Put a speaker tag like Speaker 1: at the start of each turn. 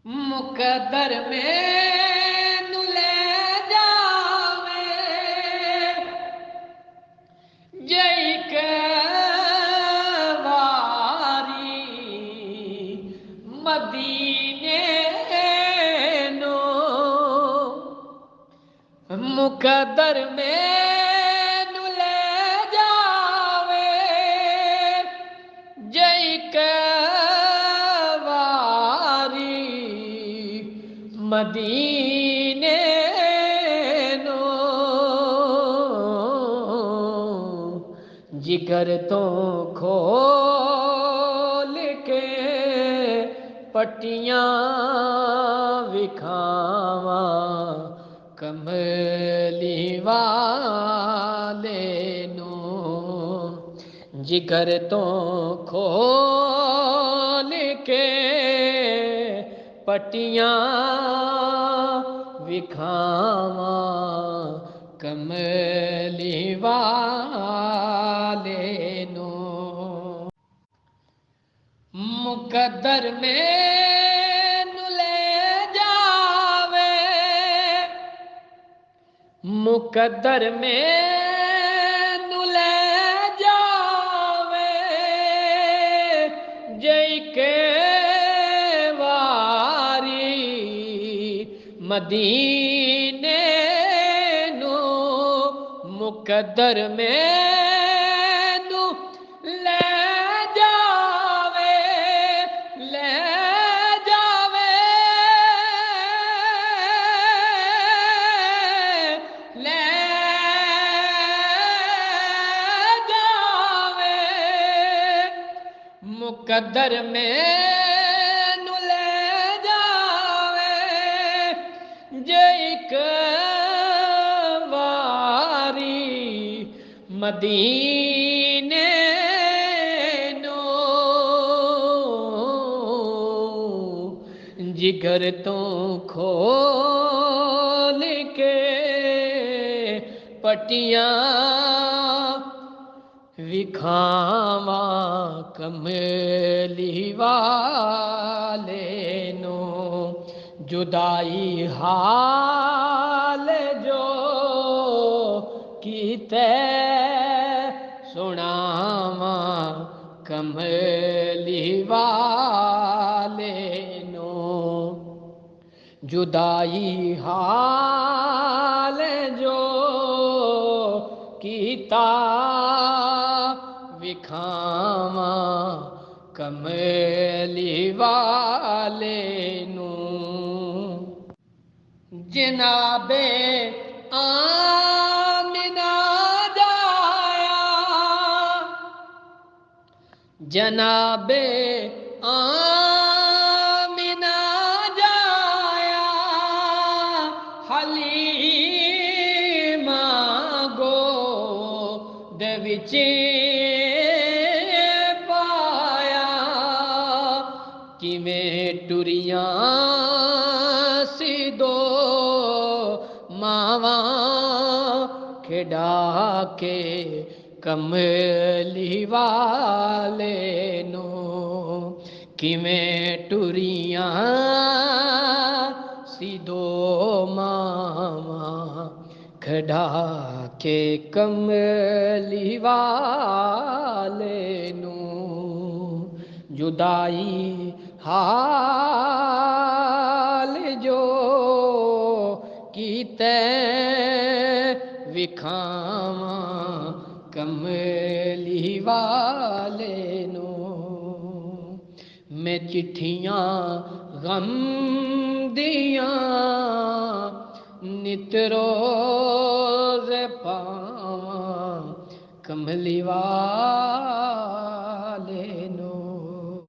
Speaker 1: मुकद्दर मैनू ले जावे जई के वारी मदीने नो मुकद्दर मैनू ले जावे जई के मदीने नो जिगर तो खोल के पट्टियां विखावा कमली वाले नो जिगर तो खोल के पट्टियां विखावा कमली वाले नो मुकद्दर मैनू ले जावे मुकद्दर मैनू ले जावे जई के मदीने नो मुकद्दर मैनू ले जावे ले जावे ले जावे मुकद्दर मैनू ले जैक वारी मदीने नो जिगर तो खोल के पट्टियां विखावा कमली वाले नो जुदाई हाल जो कीते सुनावा कमली वाले नो जुदाई हाल जो कीता विखावा कमली वाले नो जनाबे आमिना जाया जनाबे आमिना जाया हलीमा गोद विच पाया किवें टुरियां दो मावा खिड़ा के कमली वाले नो किवें टुरियां दो मावा खिड़ा के कमली वाले नो जुदाई हाल जो कीते विखावा कमली वाले नो मैं चिट्ठियां गम दियां नित रोज पावां कमली वाले